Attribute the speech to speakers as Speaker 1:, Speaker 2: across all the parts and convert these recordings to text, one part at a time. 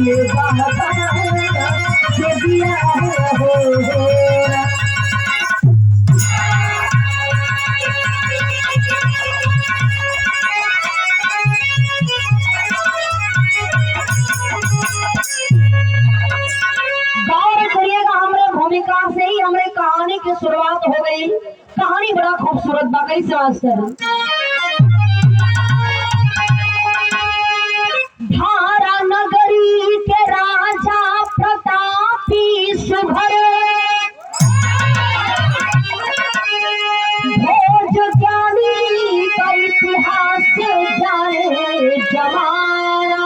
Speaker 1: ये बाबा ये दिया हो भूमिका से ही हमारे कहानी की शुरुआत हो गई। कहानी बड़ा खूबसूरत बाकी मास्टर। धारा नगरी के राजा प्रतापी सुभर भोज ज्ञानी का इतिहास जाने जमाना।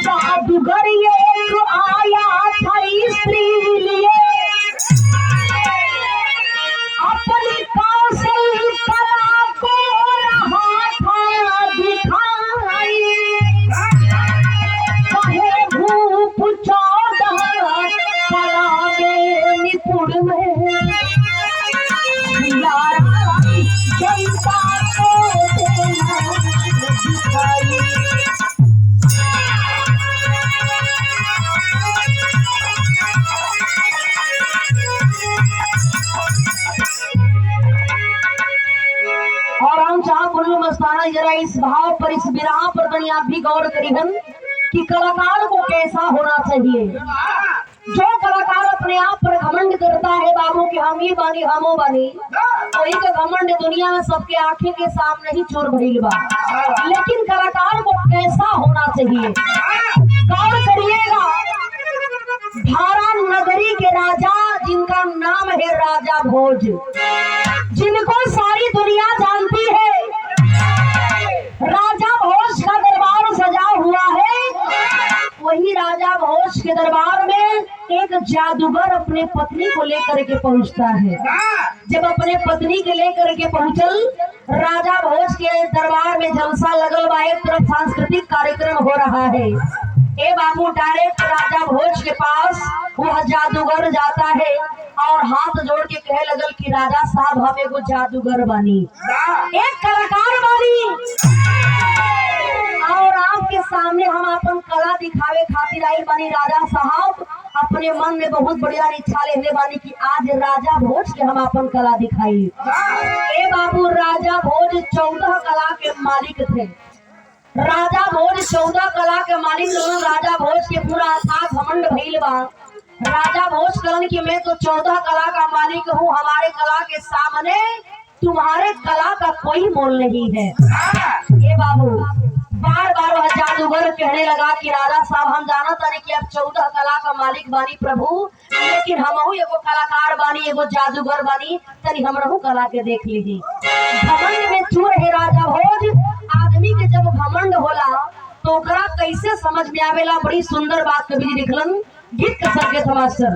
Speaker 1: जादूगर एक आया था स्त्री लिए अपनी कौशल कला को रहा था दिखाई। कहे भूप 14 कला में निपुण में जनता को देना दिखाई। और हम चाह बोलू मस्ताना जरा इस भाव पर इस विराह पर बनी आप भी गौर करिहन कि कलाकार को कैसा होना चाहिए। जो कलाकार अपने आप पर घमंड करता है बाबू कि हम ही बानी हमो बानी, वही का घमंड दुनिया में सबके आंखें के सामने ही चोर भइल बा। लेकिन कलाकार को कैसा होना चाहिए गौर करिएगा। धारा नगरी के राजा जिनका नाम है राजा भोज, जिनको सारी दुनिया जानती है। राजा भोज का दरबार सजा हुआ है। वही राजा भोज के दरबार में एक जादूगर अपने पत्नी को लेकर के पहुंचता है। जब अपने पत्नी के लेकर के पहुंचल, राजा भोज के दरबार में जलसा लगल बा। एक तरफ सांस्कृतिक कार्यक्रम हो रहा है। ए बाबू डायरेक्ट राजा भोज के पास वह जादूगर जाता है और हाथ जोड़ के कहे लगल कि राजा साहब हम एगो जादूगर बानी, एक कलाकार बानी और आपके सामने हम अपन कला दिखावे खातिर आई बानी। राजा साहब अपने मन में बहुत बढ़िया इच्छा लेने बानी कि आज राजा भोज के हम अपन कला दिखाई। ए बाबू राजा भोज 14 कला के मालिक थे। राजा भोज 14 कला के मालिक लोग। राजा भोज के पूरा अथाह घमंड भइल बा। राजा भोज कहन कि मैं तो 14 कला का मालिक हूँ, हमारे कला के सामने तुम्हारे कला का कोई मोल नहीं है। ये बाबू बार बार वह जादूगर कहने लगा कि राजा साहब हम जाना तानी कि आप 14 कला का मालिक बानी प्रभु, लेकिन हमहू एगो कलाकार बानी, एगो जादूगर बानी, तनी हमरहू कला के देख लीजिए। घमंड में चूर है राजा भोज। आदमी के जब घमंड होला तो ओकरा कैसे समझ में आवेला। बड़ी सुंदर बात कवि जी लिखलन, गीत के संकेत मास्टर।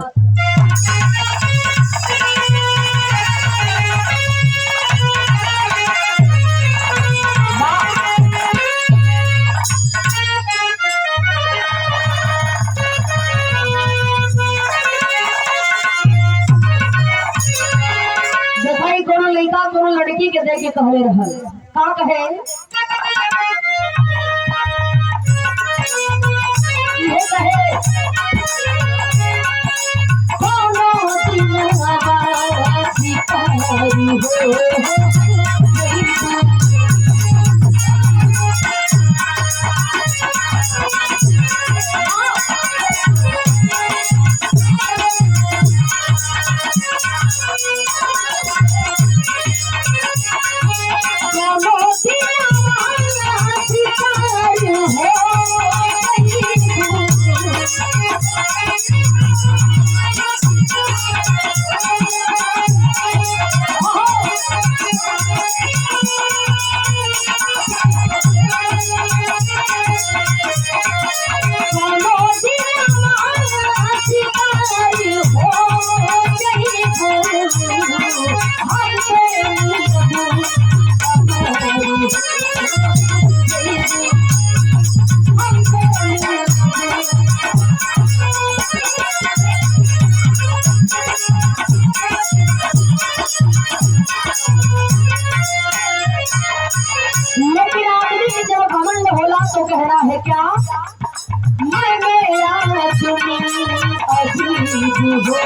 Speaker 1: देखा कोनो लड़का कोनो लड़की के देखे कहले रहल का कहे ये कहे कोनो दिलवा सिपाही हो लेकिन आदमी के जब घमंड होला तो कहना है क्या, मैं मेरा तुम अजीब हो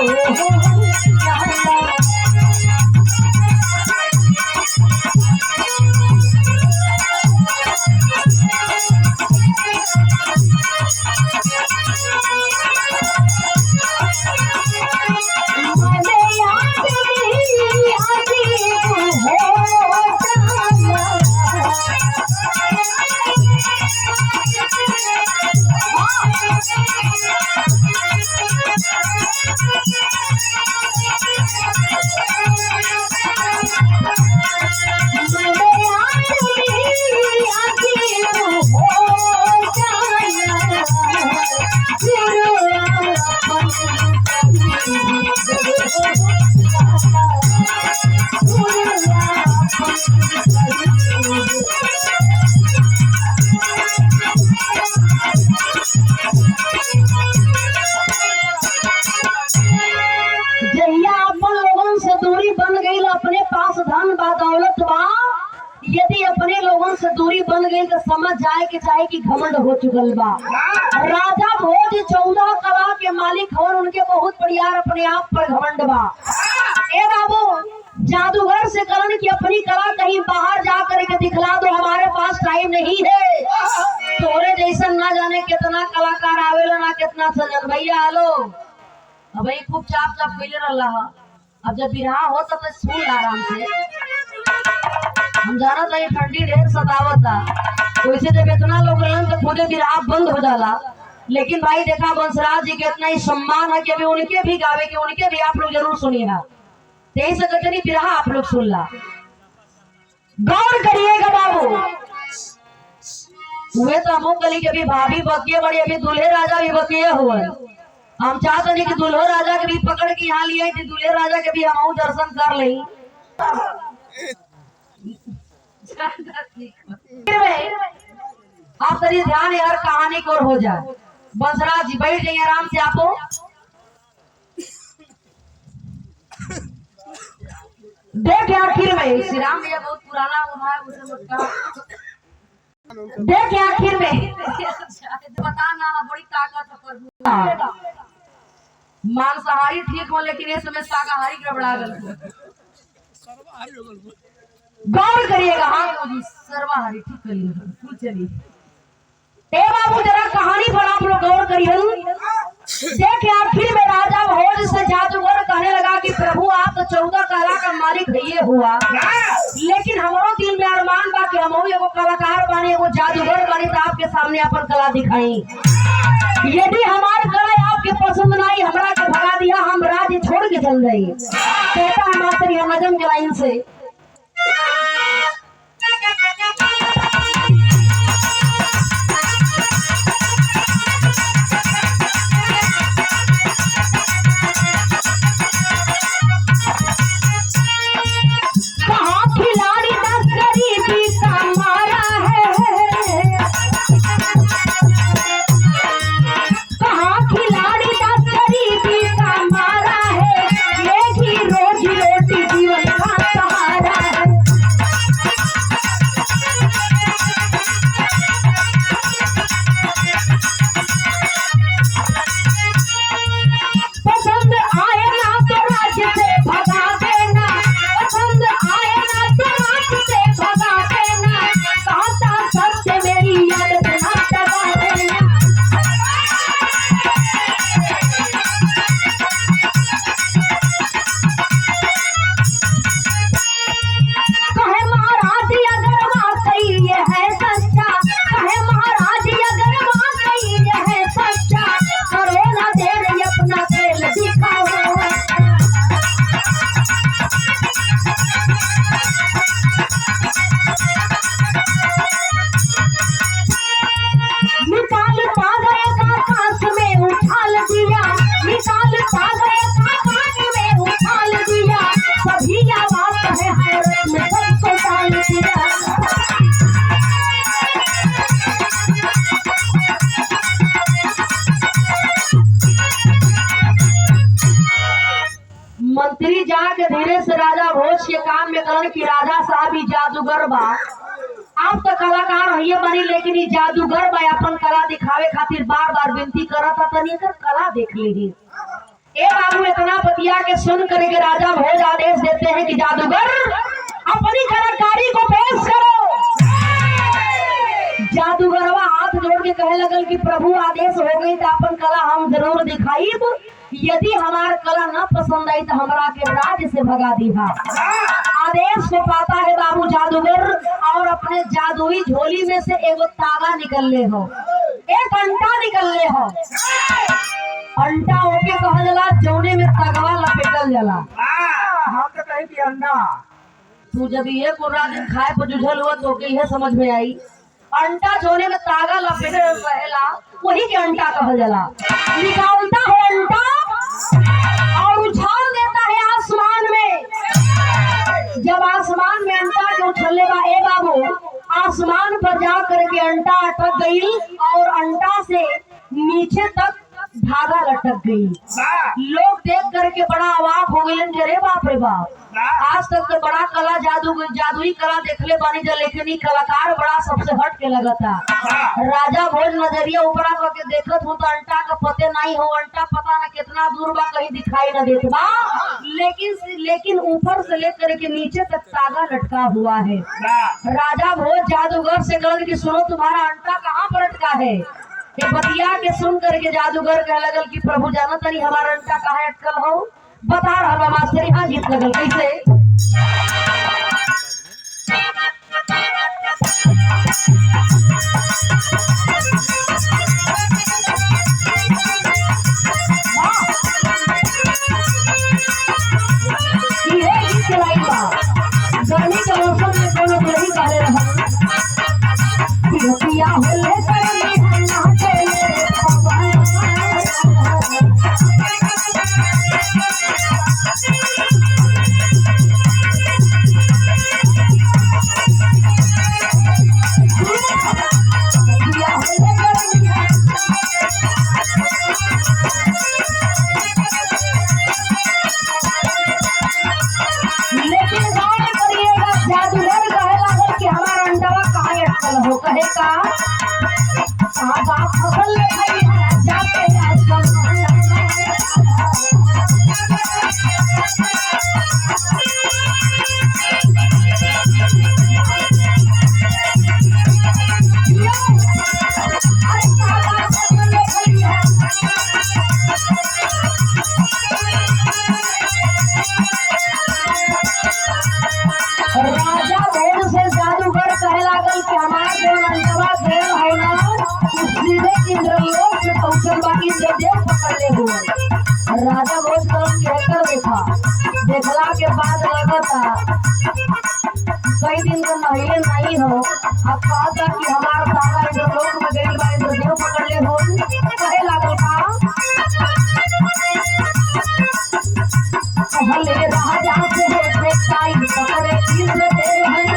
Speaker 1: अपने पास धन बा दौलत बा, यदि अपने लोगों से दूरी बन गई तो समझ जाए कि चाहे कि घमंड हो चुकल बा। राजा भोज 14 कला के मालिक और उनके बहुत बढ़िया अपने आप पर घमंड बा। ए बाबू जादूगर से करण की अपनी कला कहीं बाहर जा करके दिखला दो, हमारे पास टाइम नहीं है। तोरे जैसा ना जाने कितना कलाकार आवेला ना कितना सजन। भैया हेलो, अब भाई खूब चाप चाप पहले रहा। अब जब बिरहा हो तब तो सुन आराम से। हम जाना था ये ठंडी ढेर सतावता, वैसे जब इतना लोग रहन तो खुदे बिरहा बंद हो जाला। लेकिन भाई देखा बंसराज जी के इतना ही सम्मान है कि अभी उनके भी गावे के, उनके भी आप लोग जरूर सुनिएगा। तेईस कचरी बिरहा आप लोग सुन ला, गौर करिएगा बाबू। हुए तो अमुक गली के भी भाभी बकिए बड़ी, अभी दूल्हे राजा भी बकिए हुए। हम चाहते नहीं कि दूल्हो राजा के भी पकड़ के यहाँ लिए कि दूल्हे राजा के भी हम दर्शन कर ले। आप तरी ध्यान यार कहानी की ओर हो जाए। बंसराज जी बैठ जाइए आराम से। आपो देख आखिर में श्री राम भैया बहुत पुराना हुआ है, उसे मत कहा। देख आखिर में बता ना बड़ी ताकत मांसाहारी ठीक हो, लेकिन ये समय शाकाहारी गड़बड़ा गल। गौर करिएगा। हाँ जी सर्वाहारी ठीक करिएगा। चलिए ए बाबू जरा कहानी पर आप लोग गौर करिए। देख आखिर में राजा भोज से जादूगर कहने लगा कि प्रभु आप तो 14 कला का मालिक ये हुआ, लेकिन हमारो दिल में अरमान बा कि हम एगो कलाकार बने, एगो जादूगर बने तो आपके सामने अपन कला दिखाई। यदि हमारी कला आपके पसंद नहीं, हमरा के भगा दिया, हम राज्य छोड़ के चल गए। कहता है मास्टर ये नजम के लाइन से, मंत्री जाके धीरे से राजा भोज के काम में कहन कि राजा साहब ही जादूगर बा, आप तो कलाकार है बनी लेकिन ये जादूगर बा अपन कला दिखावे खातिर बार बार विनती करत था तनी कर कला देख ली। ए बाबू इतना बतिया के सुन करके राजा भोज आदेश देते हैं कि जादूगर अपनी कलाकारी को पेश करो। जादूगरवा हाथ जोड़ के कहे लगल कि प्रभु आदेश हो गई तो अपन कला हम जरूर दिखाईब, यदि हमार कला न पसंद आई तो हमरा के राज्य से भगा दीहा। आदेश को पाता है बाबू जादूगर और अपने जादुई झोली में से एगो तागा निकलले हो, एक अंटा निकलले हो। अंटा होके कहल जाला जौने में तगवा लपेटल जाला।
Speaker 2: हम तो कहीं कि अंडा
Speaker 1: तू जब ये पूरा दिन खाए पर जुझल हुआ तो के यह समझ में आई अंटा जोने में तागा लपेटल रहेला वही के अंटा कहल जाला। निकालता है अंटा और उछाल देता है आसमान में। जब आसमान में अंटा के उछलने बा ए बाबू आसमान पर जा करके अंटा अटक गई और अंटा से नीचे तक धागा लटक गई। लोग देख करके बड़ा अवाक हो गए, अरे बाप रे बाप, आज तक तो बड़ा कला जादुई कला देखले बानी जा, लेकिन ई कलाकार बड़ा सबसे हट के लगता। राजा भोज नजरिया ऊपरा करके देखत हूँ तो अंटा का पते नहीं हो, अंटा पता न कितना दूर बा कहीं दिखाई न देत बा, लेकिन ऊपर से लेकर के नीचे तक तागा लटका हुआ है। राजा भोज जादूगर से कहल कि सुनो तुम्हारा अंटा कहाँ पर अटका है। ये बतिया के सुन करके जादूगर कह लगल कि प्रभु जाना तनी हमारा अंटा कहाँ अटकल हो, बता रहा मास्टर यहाँ जीत लगल कैसे। गर्मी के मौसम में कोनो यही कहले रहा हो कहे का आप फसल ले जाते राजा भोज से जादूगर कहे लागल कि हमारे जो अंडवा देव है ना सीधे इंद्रलोक में पहुंचल बाकी इंद्रदेव पकड़ले हुए। राजा भोज कहकर देखला के बाद लगता कई दिन का नहिले नहीं हो, अब कहता कि हमारा तागा इंद्रलोक में गई बा इंद्रदेव पकड़ले हो। कहे लागल का कहले राजा से देखताई पकड़े इंद्रदेव है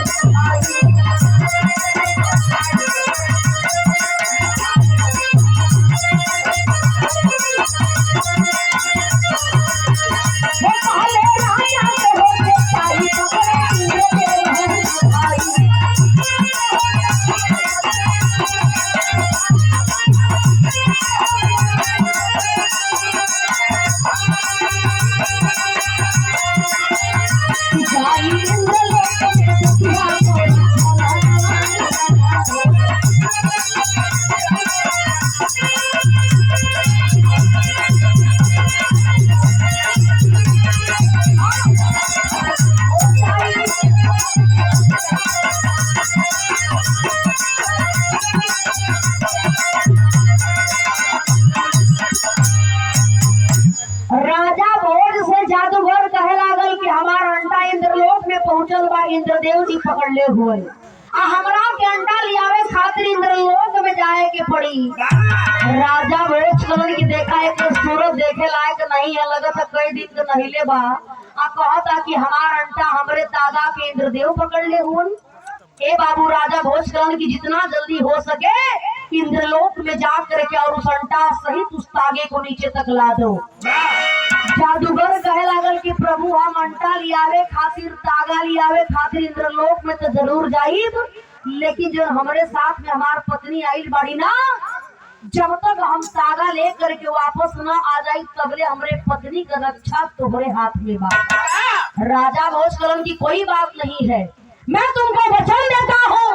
Speaker 1: इंद्रदेव जी पकड़ले हुए हमरा के अंडा लियावे खातिर इंद्रलोक में जाए के पड़ी। राजा भोज कहलन की देखा है कि सूरज देखे लायक नहीं है, लगता कई दिन के नहिले बा आ कहता कि हमार अंडा हमरे तागा के इंद्रदेव पकड़ले हुए। ए बाबू राजा भोज कहलन की जितना जल्दी हो सके इंद्रलोक में जा करके और उस अंडा सहित उस तागे को नीचे तक ला दो। जादूगर कहे लागल कि प्रभु हम अंटा लियावे खातिर तागा लियावे खातिर इंद्रलोक में तो जरूर जाइब, लेकिन जो हमारे साथ में हमार पत्नी आइल बाड़ी ना, जब तक हम तागा ले करके वापस न आ जाई तबले हमरे पत्नी का रक्षा तुम्हारे हाथ में बा। राजा भोज कलन की कोई बात नहीं है, मैं तुमको वचन देता हूँ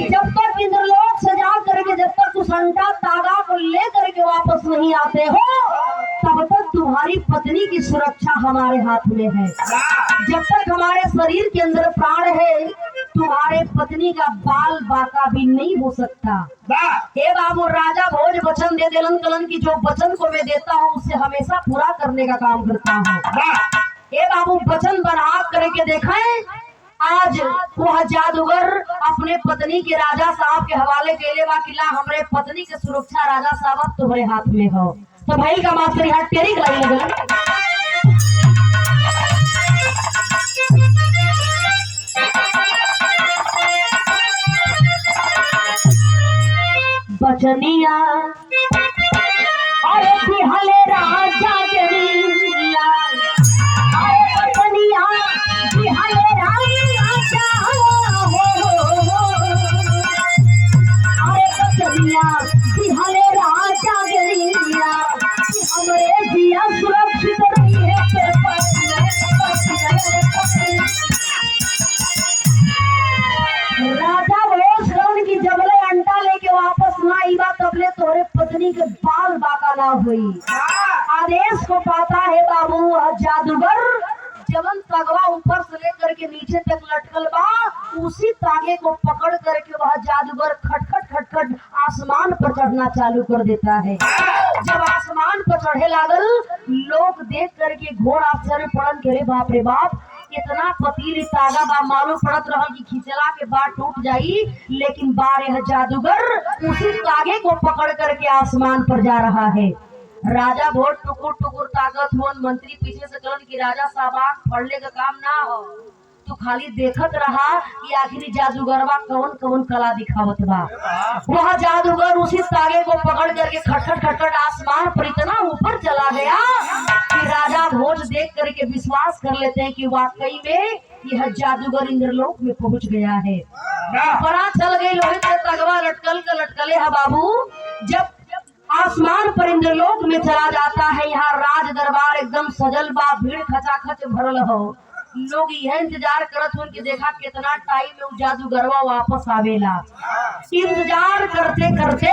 Speaker 1: जब तक इंद्रलोक से जा करके जब तक उस अंटा तागा को ले करके वापस नहीं आते हो तब तक तुम्हारी पत्नी की सुरक्षा हमारे हाथ में है। जब तक हमारे शरीर के अंदर प्राण है तुम्हारे पत्नी का बाल बाका भी नहीं हो सकता। हे बाबू राजा भोज वचन दे देलन कलन की जो वचन को मैं देता हूँ उससे हमेशा पूरा करने का काम करता हूँ। हे बाबू वचन बना करके देखें, आज वह जादूगर अपने पत्नी के राजा साहब के हवाले केले बा किला हमरे पत्नी के सुरक्षा राजा साहब तुम्हारे हाथ में हो। तो भाई का मास्टर यहाँ टेरी लाई लगल बचनिया अरे बिहले राजा के रीला, अरे बचनिया बिहले राजा अरे बचनिया बिहले राजा के रीला, हमरे जिया सुरक्षित रही है राजा बोले श्रवण की जबले अंटा लेके वापस ना आईबा तबले तोरे पत्नी के बाल बाका ना हुई। आदेश को पाता है बाबू जादूगर, जवन तगवा ऊपर से लेकर के नीचे तक लटकल बा उसी तागे को पकड़ करके वह जादूगर खटखट खटखट आसमान पर चढ़ना चालू कर देता है। जब आसमान पर चढ़े लागल लोग देख करके घोर आश्चर्य पड़न के रे बाप रे बाप, इतना पतीली तागा बा मालूम पड़त रहा कि खिंचला के बाद टूट जाई, लेकिन बारह जादूगर उसी तागे को पकड़ करके आसमान पर जा रहा है। राजा भोज टुकुर टुकुर ताकत हुन, मंत्री पीछे से कलन की राजा साहब आँख पढ़ने का काम ना हो, तू खाली देखत रहा कि आखिरी जादूगरवा कौन कौन कला दिखावत बा। वह जादूगर उसी तागे को पकड़ करके खटखट खटखट आसमान पर इतना ऊपर चला गया कि राजा भोज देख करके विश्वास कर लेते हैं कि वाकई में यह जादूगर इंद्रलोक में पहुंच गया है। पता चल गई लोहित से तगवा लटकल का लटकले है बाबू, जब आसमान पर इंद्रलोक में चला जाता है यहाँ राज दरबार एकदम सजल बा, भीड़ खचाखच भरल हो। लोग यह इंतजार करत हो कि देखा कितना टाइम में जादूगरवा वापस आवेला। इंतजार करते करते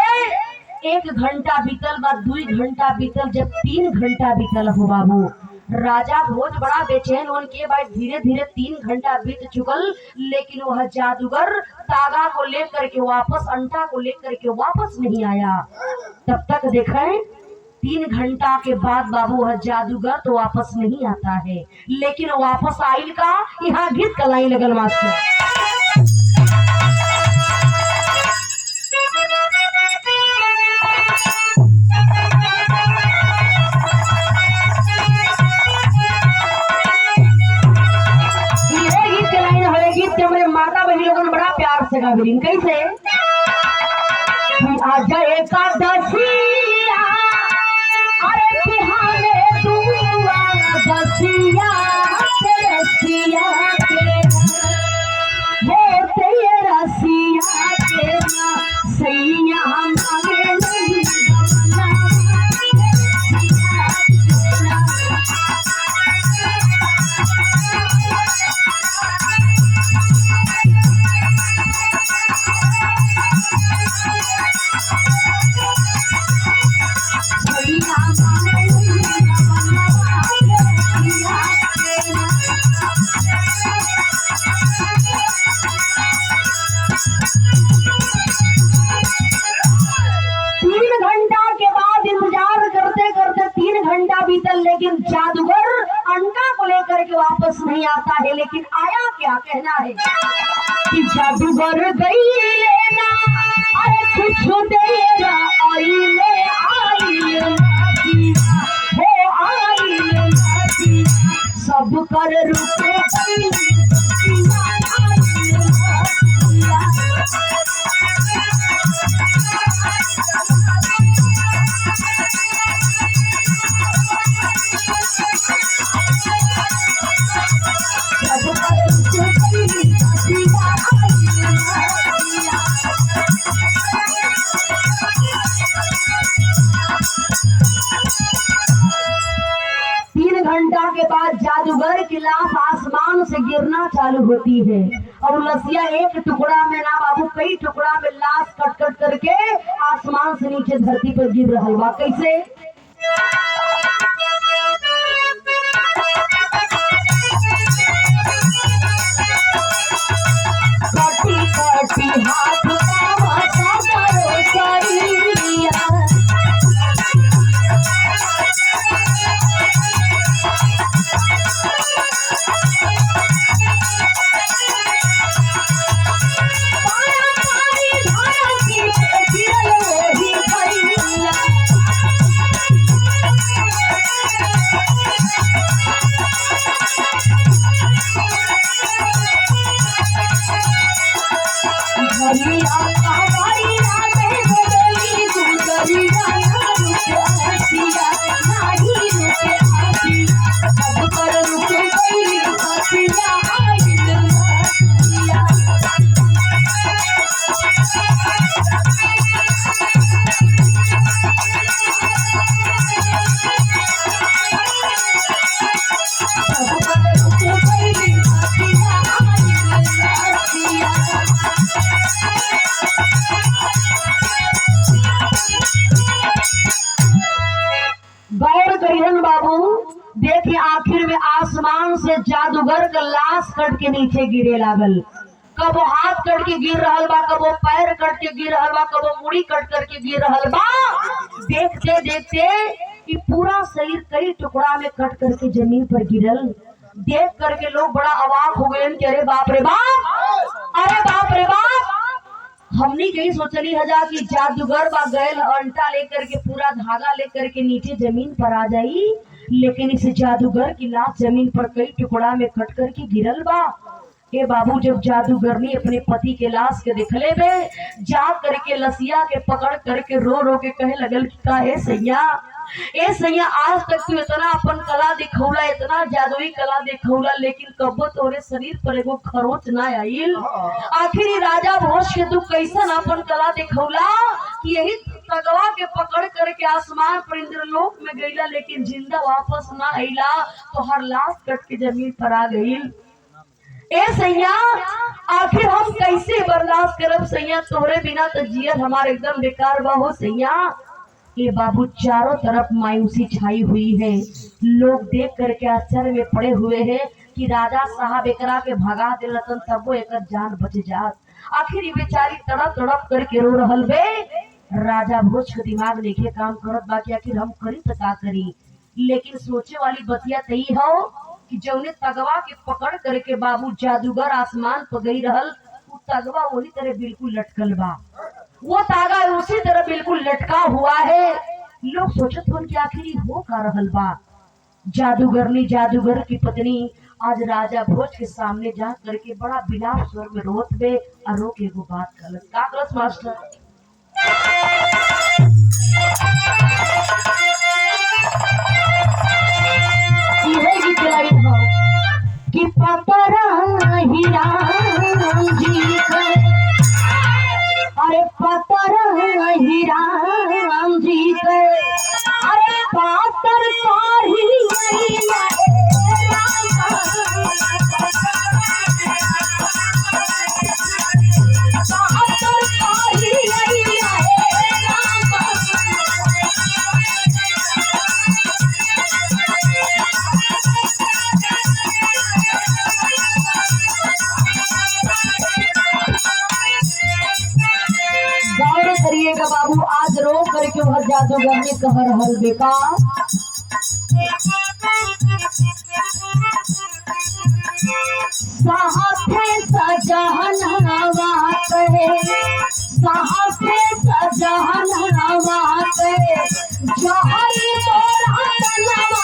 Speaker 1: 1 घंटा बीतल बा, 2 घंटा बीतल, जब 3 घंटा बीतल हो बाबू राजा भोज बड़ा बेचैन होन के भाई धीरे धीरे 3 घंटा बीत चुकल, लेकिन वह जादूगर तागा को लेकर के वापस अंटा को लेकर के वापस नहीं आया। तब तक देखें 3 घंटा के बाद बाबू वह जादूगर तो वापस नहीं आता है, लेकिन वापस आइल का यहाँ गीत कलाई लगल मास्टर। माता बहनी लोगों ने बड़ा प्यार से गा बिलिन कैसे आजा एकादशिया अरे बिहाने दुआ दसिया रसिया के हो तेरा रसिया के सैया हमारे नहीं लेकिन जादूगर अंडा को लेकर के वापस नहीं आता है। लेकिन आया क्या कहना है कि जादूगर गई लेना अरे कुछ देर आई ले आई सब कर रुके घंटा के बाद जादूगर की लाश आसमान से गिरना चालू होती है और लसिया एक टुकड़ा में ना बाबू कई टुकड़ा में लाश कट कट करके आसमान से नीचे धरती पर गिर रहा बा। कैसे? कटी कटी हाथ बाबा सागरो करिया गौर करिहन बाबू, देखिए आखिर में आसमान से जादूगर का लाश कट के नीचे गिरे लागल। कब वो हाथ कट के गिर रहा बा, कब वो पैर कट के गिर रहा बा, कब वो मुड़ी कट करके गिर रहा बा। देखते देखते कि पूरा शरीर कई टुकड़ा में कट करके जमीन पर गिरल। देख करके लोग बड़ा अवाक हो गए कि अरे बाप रे बाप, अरे बाप रे बाप। हमने कहीं सोचली हजार कि जादूगर बा गैल अंटा लेकर के पूरा धागा लेकर के नीचे जमीन पर आ जाई, लेकिन इस जादूगर की लाश जमीन पर कई टुकड़ा में कट करके गिरल बा। ए बाबू, जब जादूगरनी अपने पति के लाश के देखले बे, जा करके लसिया के पकड़ करके रो रो के कहे लगल कि का है सैया, ए सैया, आज तक तू इतना अपन कला दिखौला, इतना जादुई कला दिखौला, लेकिन कबो तोरे शरीर पर एगो खरोच ना आइल। आखिर राजा भोज के तू कैसन अपन कला दिखौला कि यही तगवा के पकड़ करके आसमान पर इंद्रलोक में गईला, लेकिन जिंदा वापस ना आइला, तो हर लाश कट के जमीन पर आ गईल। ए सैया, आखिर हम कैसे बर्दाश्त करब सैया, तोहरे बिना तो जियल हमारे एकदम बेकार बा हो सैया। ये बाबू, चारों तरफ मायूसी छाई हुई है। लोग देख करके आश्चर्य में पड़े हुए हैं कि राजा साहब एकरा के भगा दिलतन तबो एकर जान बच जात। आखिर ये बेचारी तड़प तड़प करके रो रहल बे। राजा भोज के दिमाग देखे काम करत बा कि आखिर हम करी तो का करी, लेकिन सोचे वाली बतिया तई हो कि जौने तगवा के पकड़ करके बाबू जादूगर आसमान पर गई रहल, वो तगवा वही तरह बिल्कुल लटकल बा, वो तागा उसी तरह बिल्कुल लटका हुआ है। लोग सोचत हन कि आखिर हो का रहल बा। जादूगरनी जादूगर की पत्नी आज राजा भोज के सामने जा करके बड़ा बिलाप स्वर में रोत बे और रो के एगो बात कहलस। का कहलस मास्टर? कि पतरा हीरा जी का, अरे पतरा हीरा जी का, अरे पातर कारी करिएगा बाबू, आज रो करके वह जादूगर ने कह रहल बेका, साहब सजहनवा करे, साहब सजहनवा करे, जहरी तोरा तनवा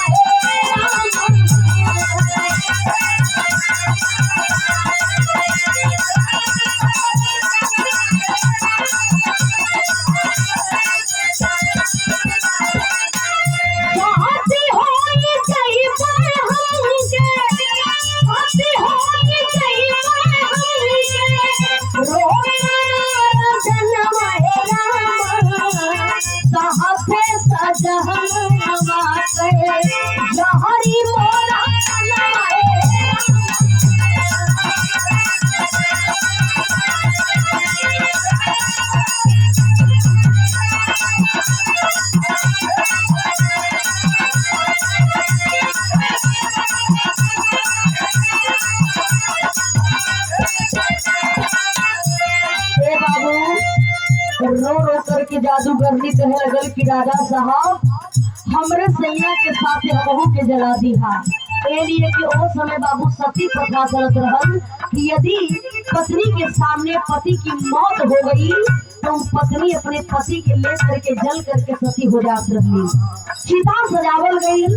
Speaker 1: के जादूगरनी कहे लगल कि राजा साहब हमरे सैया के साथ बहू के जला दिहा। ए लिए कि ओ समय बाबू सती प्रथा चलत रहल कि यदि पत्नी के सामने पति की मौत हो गई तो पत्नी अपने पति के ले करके जल करके सती हो जात रही। चिता सजावल गई,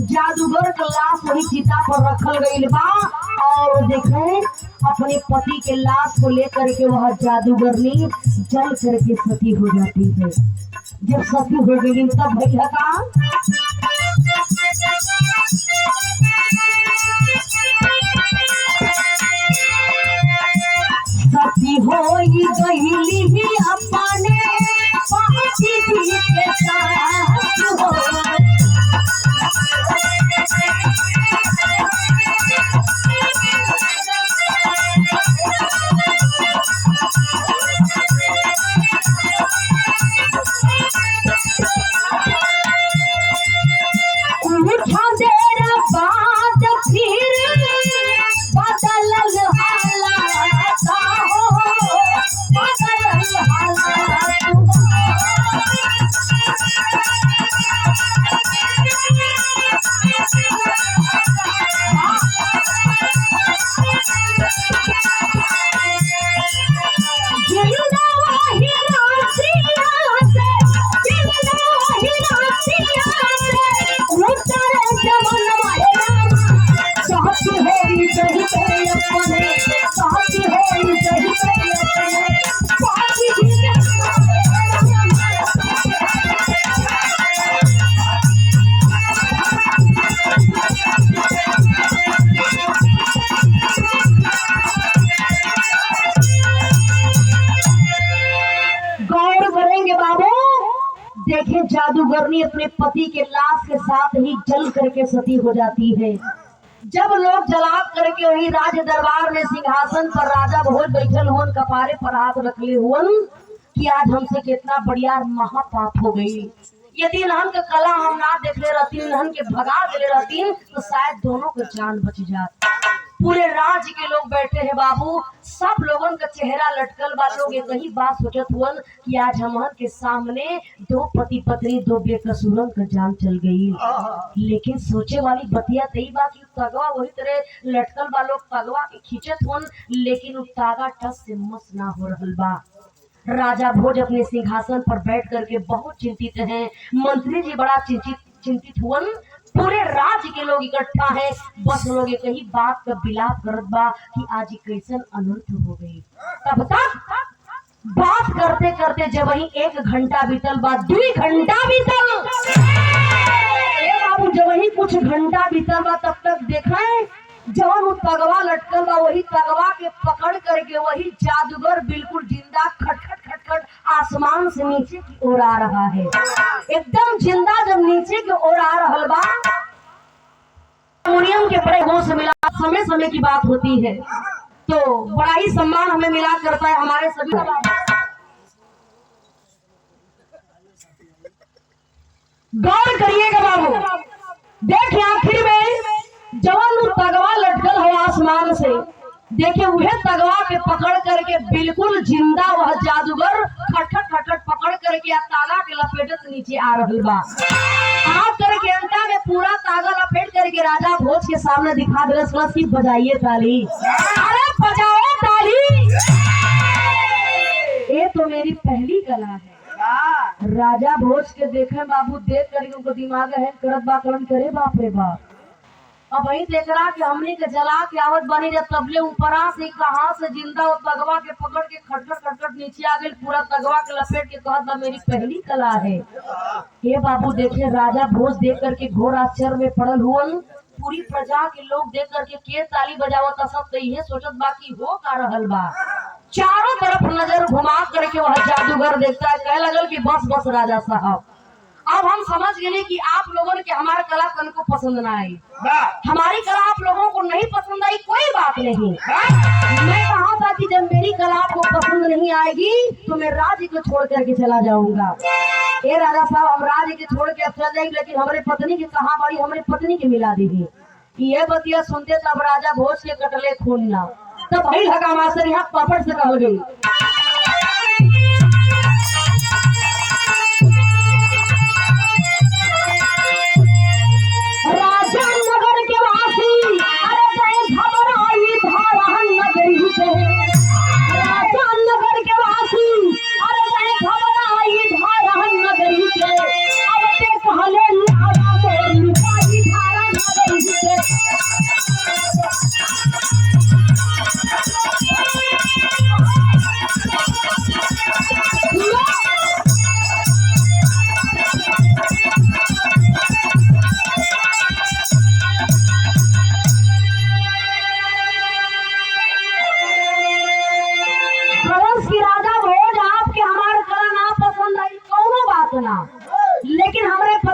Speaker 1: जादूगर का लाश वही चिता पर रखल गई बा और देखे अपने पति के लाश को लेकर के वह जादूगरनी जल करके सती हो जाती है। जब सती हो गई तब भैया का सती होई गईली ही अपने पति के साथ हो। देखे जादूगरनी अपने पति के लाश के साथ ही जल करके सती हो जाती है। जब लोग जलाब करके वही राज दरबार में सिंहासन पर राजा भोज बैठल हुन, कपारे पर हाथ रखले हुन कि आज हमसे कितना बढ़िया महापाप हो गई। यदि इन्हन के कला हम ना देखले रहती, इन्हन के भगा देले रहती तो शायद दोनों का जान बच जात। पूरे राज्य के लोग बैठे हैं बाबू, सब लोगन का चेहरा लटकल बा। लोग एक ही बात सोचत हुअन कि आज हमन के सामने दो पति पत्नी दो बेकसूरन का जान चल गई। लेकिन सोचे वाली बतिया तई बा कि तगवा वही तरह लटकल बा, लोग तगवा के खींचत हुअन लेकिन तागा टस से मस ना हो रहल बा। राजा भोज अपने सिंहासन पर बैठ करके बहुत चिंतित हैं। मंत्री जी बड़ा चिंतित हुअन। पूरे राज्य के लोग इकट्ठा है, बस लोग एक ही बात का विलाप करत बा कि आज कैसन अनर्थ हो गई। तब तक बात करते करते जब वही 1 घंटा बीतल बा, 2 घंटा बीतल बाबू, जब वही कुछ घंटा बीतल बा तब तक देखें जब वो तगवा लटकल बा वही तगवा के पकड़ करके वही जादूगर बिल्कुल जिंदा खटखट खटखट आसमान से नीचे की ओर आ रहा है। एकदम जिंदा जब नीचे की ओर आ रहा बा, हारमोनियम के बड़े होश मिला। समय समय की बात होती है तो बड़ा ही सम्मान हमें मिला करता है हमारे सभी। गौर करिएगा बाबू, देखिए आखिर में जवान तगवा लटकल हो आसमान से, देखिए वह तगवा के पकड़ करके बिल्कुल जिंदा वह जादूगर खटखट खटखट पकड़ करके तागा के लपेटत नीचे आ रहल बा। आप करके अंता में पूरा तागा लपेट करके राजा भोज के सामने दिखा दिलस कि बजाइए ताली, अरे बजाओ ताली, ये तो मेरी पहली कला है। राजा भोज के देखे बाबू, देख करके उनको दिमाग है करत बा करण करे बाप रे बाप। अब वही देख रहा कि हमने के जला के आवत बनी जब तबले ऊपरा से कहां से जिंदा तगवा के पकड़ के खटखट खटखट नीचे आ गई, पूरा तगवा के लपेट के कहत बा मेरी पहली कला है। हे बाबू देखे राजा भोज देख करके घोर आश्चर्य में पड़ल हुअन। पूरी प्रजा के लोग देख करके के ताली बजावत सब तो ये सोचत बा कि हो का रहल बा। चारों तरफ नजर घुमा करके वह जादूगर देखता है, कह लगल कि बस बस राजा साहब, अब हम समझ गए कि आप लोगों ने हमारा कला तन को पसंद ना आई, हमारी कला आप लोगों को नहीं पसंद आई, कोई बात नहीं। मैं कहा था कि जब मेरी कला आपको पसंद नहीं आएगी तो मैं राज्य को छोड़ करके चला जाऊंगा। ए राजा साहब, हम राज्य के छोड़ के अब चल जाएंगे, लेकिन हमारे पत्नी की कहाँ बड़ी हमारी पत्नी की मिला दीजिए। ये बतिया सुनते तब राजा भोज के कटले खून ना, तब भाई लगा मास्टर यहाँ पापड़ से कह गई।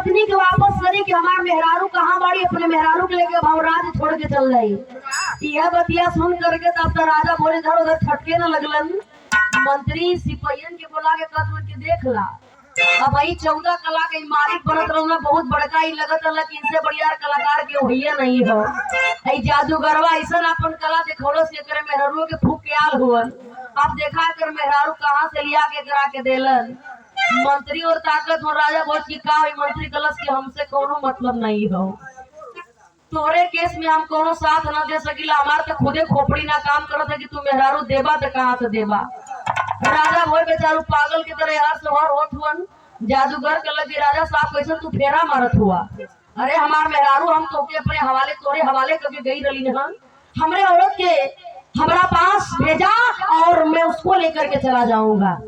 Speaker 1: पत्नी के वापस करी कि हमार मेहरारू कहाँ बाड़ी, अपने मेहरारू के लेके भवराज छोड़ के चल जाई। यह बतिया सुन करके तब तो राजा बोले इधर उधर छटके न लगलन। मंत्री सिपाहियन के बोला के कद के देख ला, अब आई 14 कला के मालिक बनत रहना, बहुत बड़का ही लगत रहा कि इनसे बढ़िया कलाकार के होइए नहीं हो। आई जादूगरवा ऐसा अपन कला दिखौलो से करे मेहरारू के फूक के आल हुवन। अब देखा कर मेहरारू कहाँ से लिया के करा के देलन। मंत्री और ताकत और राजा बोल की का मंत्री कलश के हमसे कोनो मतलब नहीं हो, तोरे केस में हम कोनो साथ न दे सकीला, हमार तो खुदे खोपड़ी ना काम करत है कि तू मेहरारू देबा तो कहाँ से देबा। राजा बोल बेचारू पागल की तरह हर सोहर होत हुवन। जादूगर के लगे राजा साहब कैसे तू फेरा मारत हुआ, अरे हमार मेहरारू हम तोके अपने हवाले तोरे हवाले करके गई रही न, हमरे औरत के हमारा पास भेजा और मैं उसको लेकर के चला जाऊंगा।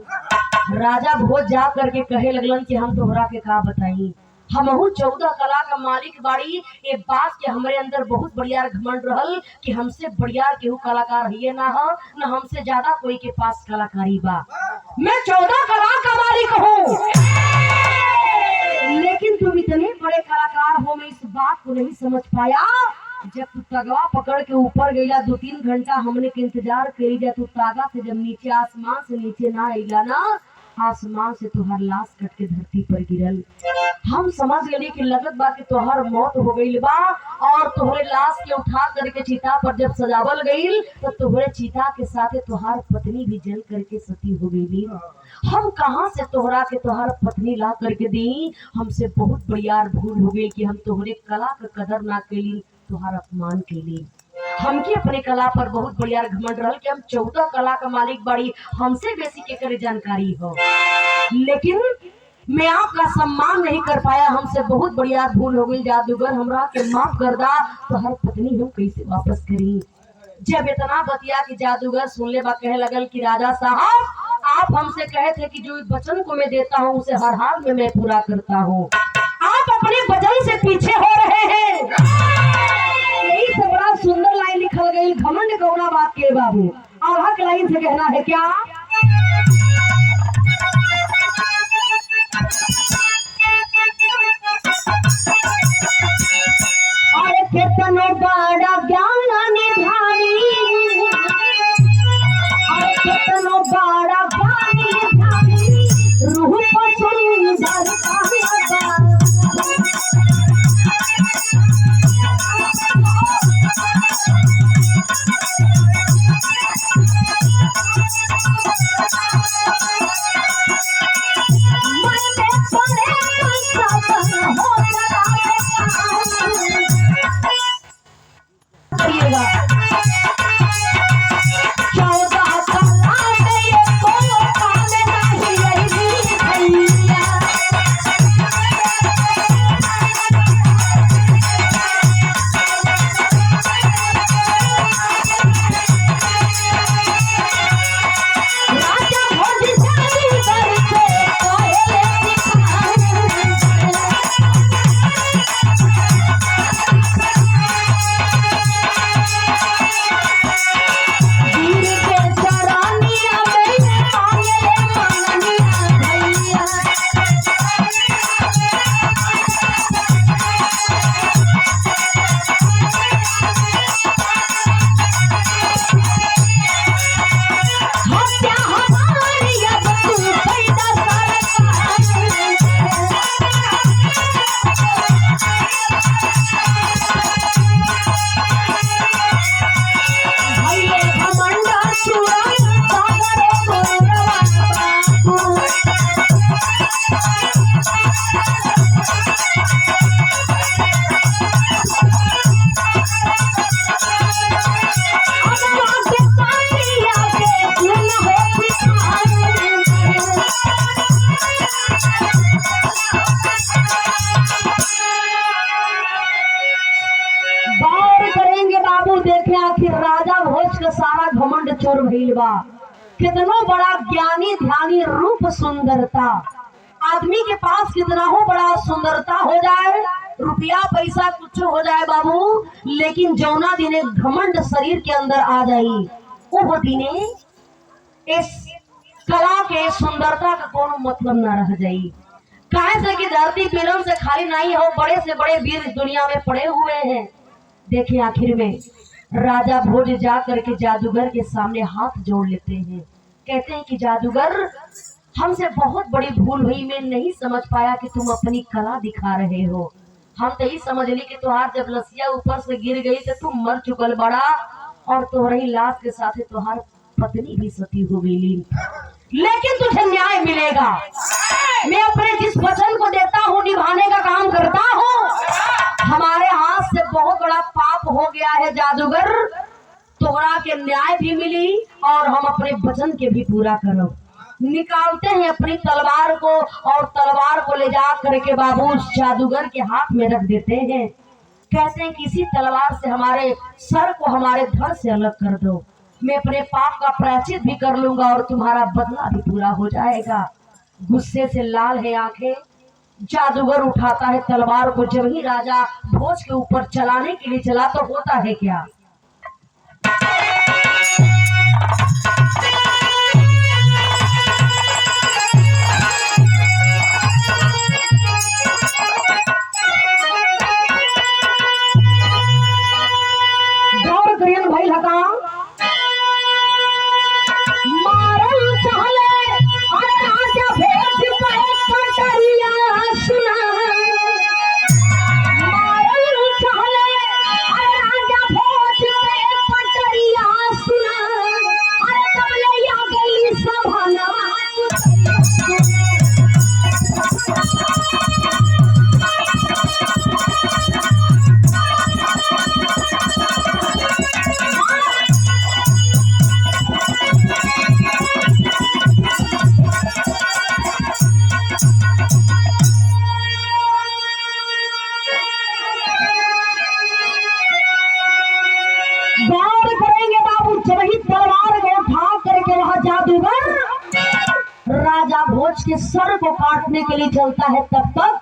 Speaker 1: राजा भोज जा करके कहे लगलन कि हम तोहरा के का बताई, हमहू 14 कला का मालिक बाड़ी। ये बात के हमारे अंदर बहुत बढ़िया घमंड रहल कि हमसे बढ़िया केहू कलाकार है ना हो, न हमसे ज्यादा कोई के पास कलाकारी बा। मैं 14 कला का मालिक हूँ, लेकिन तुम इतने बड़े कलाकार हो, मैं इस बात को नहीं समझ पाया। जब तू तगवा पकड़ के ऊपर गईला 2-3 घंटा हमने के इंतजार करी जा, तू तागा से जब नीचे आसमान से नीचे ना आईला ना, आसमान से तुहार लाश कट के धरती पर गिरल। हम समझ गए कि लगत बा कि तुहार मौत हो गई बा, और तुहरे लाश के उठा करके चिता पर जब सजावल गई तो तुहरे चिता के साथे तुहार पत्नी भी जल करके सती हो गई। हम कहाँ से तोहरा के तुहार पत्नी ला करके दी, हमसे बहुत बढ़िया भूल हो गई कि हम तुहरे कला का कदर ना कैली, तुहार अपमान कैली। हमके अपने कला पर बहुत बढ़िया घमंड रहल कि हम 14 कला का मालिक बाड़ी, हमसे बेसी के करे जानकारी हो, लेकिन मैं आपका सम्मान नहीं कर पाया, हमसे बहुत बढ़िया भूल हो गई। जादूगर हमरा के माफ कर दा, तो हर पत्नी हम कैसे वापस करी। जब इतना बतिया कि जादूगर सुन ले बा, कहे लगल कि राजा साहब आप हमसे कहे थे कि जो वचन को मैं देता हूँ उसे हर हाल में मैं पूरा करता हूँ, आप अपने वचन से पीछे हो रहे हैं। यही से बड़ा सुंदर लाइन लिखल गई, घमंड कौना बात के बाबू। आधा के लाइन से कहना है क्या, अरे कितनो बड़ा ज्ञान निधानी, अरे कितनो बड़ा ज्ञान निधानी, रूप सुंदर सारा घमंड चोर भइल बा। कितनो बड़ा ज्ञानी ध्यानी रूप सुंदरता, आदमी के पास कितना हो बड़ा सुंदरता हो जाए, रुपया पैसा कुछ हो जाए बाबू, लेकिन जौना दिने घमंड शरीर के अंदर आ जाई वो दिने इस कला के सुंदरता का कोनो मतलब ना रह जाई। काहे से कि धरती पीरन से खाली नहीं हो, बड़े से बड़े वीर इस दुनिया में पड़े हुए हैं। देखिए आखिर में राजा भोज जा करके जादूगर के सामने हाथ जोड़ लेते हैं। कहते हैं कि जादूगर, हमसे बहुत बड़ी भूल हुई, मैं नहीं समझ पाया कि तुम अपनी कला दिखा रहे हो। हम तो ही समझ ली कि तुहार जब लसिया ऊपर से गिर गई तो तुम मर चुकल बड़ा, और तुम्हारी लाश के साथ तुहार पत्नी भी सती हो गई। लेकिन तुझे न्याय मिलेगा। मैं अपने जिस वचन को देता हूँ निभाने का काम करता हूँ। हमारे हाथ से बहुत बड़ा पाप हो गया है जादूगर, तोहरा के न्याय भी मिली और हम अपने वचन के भी पूरा करो। निकालते हैं अपनी तलवार को और तलवार को ले जा करके बाबू उस जादूगर के हाथ में रख देते हैं। कहते हैं कि इसी तलवार से हमारे सर को हमारे धड़ से अलग कर दो, मैं अपने पाप का प्रायश्चित भी कर लूंगा और तुम्हारा बदला भी पूरा हो जाएगा। गुस्से से लाल है आंखें, जादूगर उठाता है तलवार को। जब ही राजा भोज के ऊपर चलाने के लिए चला तो होता है क्या, गौर करियन भाई लगा मारल चहले और राजा भेज पे कटरिया सुना। मारल चहले और राजा भेज पे कटरिया सुना। अरे तब ले आ गई सभाना। गौर करेंगे बाबू, जब ही तलवार को उठा करके वह जादूगर राजा भोज के सर को काटने के लिए चलता है, तब तक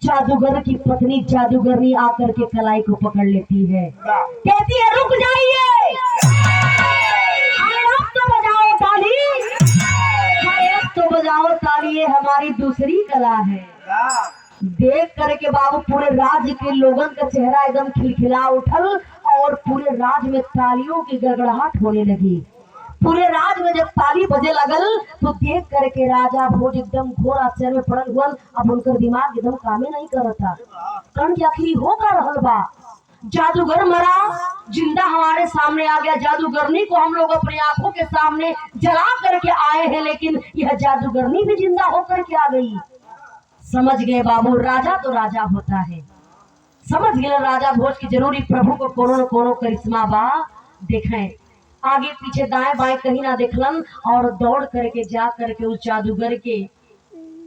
Speaker 1: जादूगर की पत्नी जादूगरनी आकर के कलाई को पकड़ लेती है। कहती है रुक जाइए, अरे अब तो बजाओ ताली, अरे अब तो बजाओ ताली, ये हमारी दूसरी कला है। देख करके बाबू पूरे राज्य के लोगों का चेहरा एकदम खिलखिला उठल और पूरे राज्य में तालियों की गड़गड़ाहट होने लगी। पूरे राज्य में जब ताली बजे लगल तो देख करके राजा भोज एकदम घोर आश्चर्य में पड़ल हुआ। अब उनका दिमाग एकदम कामे नहीं करता, कर्ण के आखिरी हो का रहल बा। जादूगर मरा, जिंदा हमारे सामने आ गया। जादूगरनी को हम लोग अपनी आंखों के सामने जला करके आए हैं, लेकिन यह जादूगरनी भी जिंदा होकर के आ गई। समझ गए बाबू, राजा तो राजा होता है। समझ गए राजा भोज की जरूरी प्रभु को कोनो न कोनो करिश्मा बा। देखें आगे पीछे दाएं बाएं कहीं ना देखलन और दौड़ करके जा करके उस जादूगर के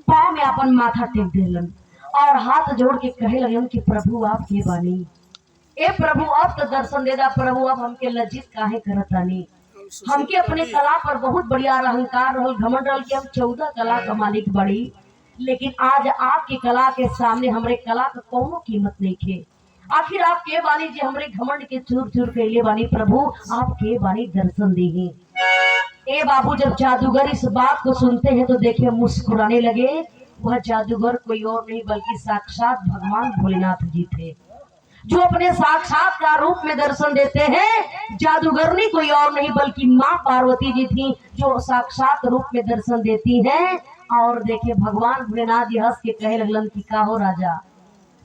Speaker 1: पाँव में अपन माथा टेक देलन और हाथ जोड़ के कहे लगन कि प्रभु आप के बानी, ए प्रभु अब तो दर्शन दे दा प्रभु, अब हमके लज्जित काहे करतानी। हमके अपने कला पर बहुत बढ़िया अहंकार रहल, घमंड रहल कि हम 14 कला का मालिक बड़ी, लेकिन आज आपकी कला के सामने हमरे कला का कोनो कीमत नहीं थे। आखिर आप के बानी जी हमरे घमंड के चूर चूर कैले बानी, प्रभु आप के बानी दर्शन दीही। ए बाबू जब जादूगर इस बात को सुनते हैं तो देखिए मुस्कुराने लगे। वह जादूगर कोई और नहीं बल्कि साक्षात भगवान भोलेनाथ जी थे, जो अपने साक्षात्कार रूप में दर्शन देते हैं। जादूगरनी कोई और नहीं बल्कि माँ पार्वती जी थी, जो साक्षात रूप में दर्शन देती हैं। और देखिए भगवान भोलेनाथ जी हंस के कहे लगलन कि का हो राजा,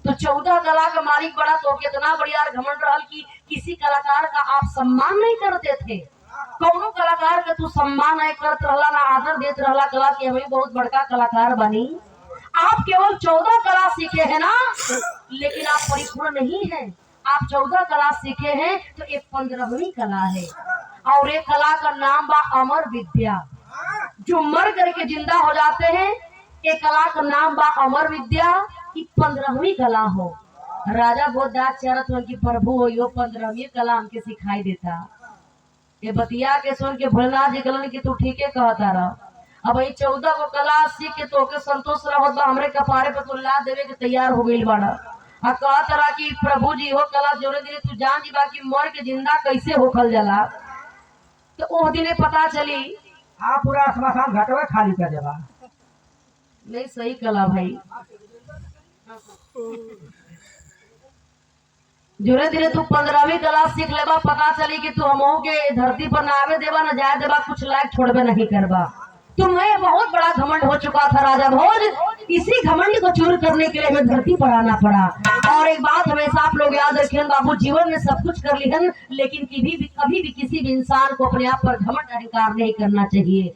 Speaker 1: तो 14 कला का मालिक बड़ा तो कितना बढ़िया घमंड रहल कि किसी कलाकार का आप सम्मान नहीं करते थे। कौनो कलाकार का तू सम्मान नहीं करत रहला, ना आदर देत रहला कला के हमें बहुत बड़का कलाकार बनी। आप केवल 14 कला सीखे हैं ना, लेकिन आप परिपूर्ण नहीं हैं। आप 14 कला सीखे हैं तो एक 15वीं कला है और एक कला का नाम बा अमर विद्या, जो मर करके जिंदा हो जाते हैं। एक कला का नाम बा अमर विद्या, की 15वीं कला हो। राजा बहुत दाद चारत हो कि प्रभु हो यो 15वीं कला हमके सिखाई देता। ये बतिया के सुन के भोलेनाथ जी कहलन कि तू ठीके कहता रह। अब 14 को कला सीख के तोके संतोष रहत बा, हमरे कपारे पे तू ला देवे के तैयार हो गइल बाड़ा। आ कहत रहा कि प्रभु जी हो कला जोरे दिने तू जान जी बा कि मर के जिंदा कैसे होखल जाला। तो ओ दिने पता चली
Speaker 2: आप पूरा श्मशान घाटवा खाली कर देवा।
Speaker 1: नहीं सही कला भाई। धीरे धीरे तू 15वीं क्लास सीख लेबा, पता चली कि तू हमो के धरती पर ना आवे देबा, न जाए देबा, कुछ लायक छोड़बे नहीं करबा। तुम्हें बहुत बड़ा घमंड हो चुका था राजा भोज, इसी घमंड को चूर करने के लिए हमें धरती पर आना पड़ा। और एक बात हमेशा आप लोग याद रखें बाबू, जीवन में सब कुछ कर लिहन, लेकिन कभी भी किसी भी इंसान को अपने आप पर घमंड अहंकार नहीं करना चाहिए।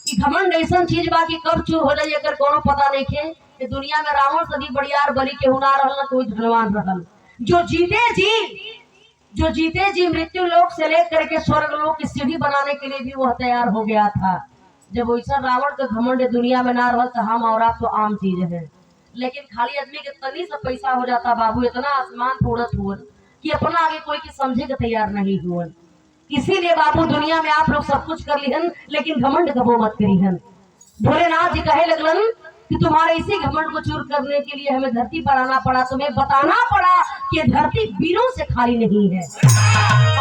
Speaker 1: कि घमंड ऐसा चीज बा कि कब चूर हो जाए एकर कोनो पता नहीं खे। कि दुनिया में रावण से भी बड़ियार बलि के हुना रहल, न कोई धनवान रहल। जो जीते जी मृत्यु लोक से लेकर के स्वर्ग लोक की सीढ़ी बनाने के लिए भी वह तैयार हो गया था। जब वैसा रावण का घमंड दुनिया में ना रहा तो हम और आप तो आम चीज है। लेकिन खाली आदमी के तनी से पैसा हो जाता बाबू, इतना आसमान फोड़त हुआ कि अपना आगे कोई की समझे के तैयार नहीं हुआ। इसीलिए बाबू दुनिया में आप लोग सब कुछ कर लिहन, लेकिन घमंड कबो मत करिहन। भोलेनाथ जी कहे लगलन कि तुम्हारे इसी घमंड को चूर करने के लिए हमें धरती पर आना पड़ा, तुम्हें बताना पड़ा कि धरती वीरों से खाली नहीं है।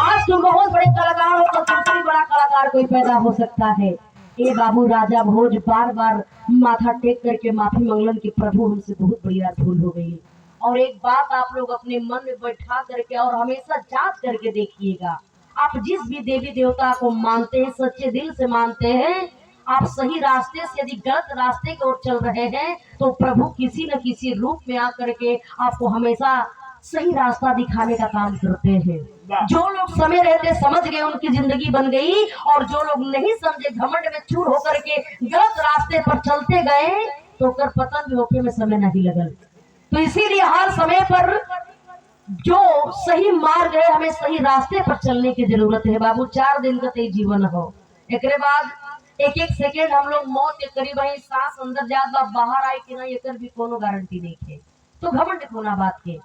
Speaker 1: आज तुम बहुत बड़े कलाकार हो तो तुमसे बड़ा कलाकार कोई पैदा हो सकता है। ए बाबू राजा भोज बार बार माथा टेक करके माफी मंगलन कि प्रभु हमसे बहुत बड़ी भूल हो गई। और एक बात आप लोग अपने मन में बैठा करके और हमेशा जांच करके देखिएगा, आप जिस भी देवी देवता को मानते हैं, सच्चे दिल से मानते हैं, आप सही रास्ते से यदि गलत रास्ते की ओर चल रहे हैं तो प्रभु किसी न किसी रूप में आकर के आपको हमेशा सही रास्ता दिखाने का काम करते हैं। जो लोग समय रहते समझ गए उनकी जिंदगी बन गई, और जो लोग नहीं समझे घमंड में चूर होकर के गलत रास्ते पर चलते गए तो कर पतन भी होके में समय नहीं लगल। तो इसीलिए हर समय पर जो सही मार्ग है, हमें सही रास्ते पर चलने की जरूरत है बाबू। 4 दिन का तेज जीवन हो, एक बाद एक एक सेकेंड हम लोग मौत के करीब है, सांस अंदर जात बा बाहर आए कि नहीं एकर भी कोनो गारंटी नहीं है। तो घमंड कोना बात के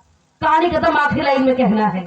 Speaker 1: कहानी खत्म, आखिरी लाइन में कहना है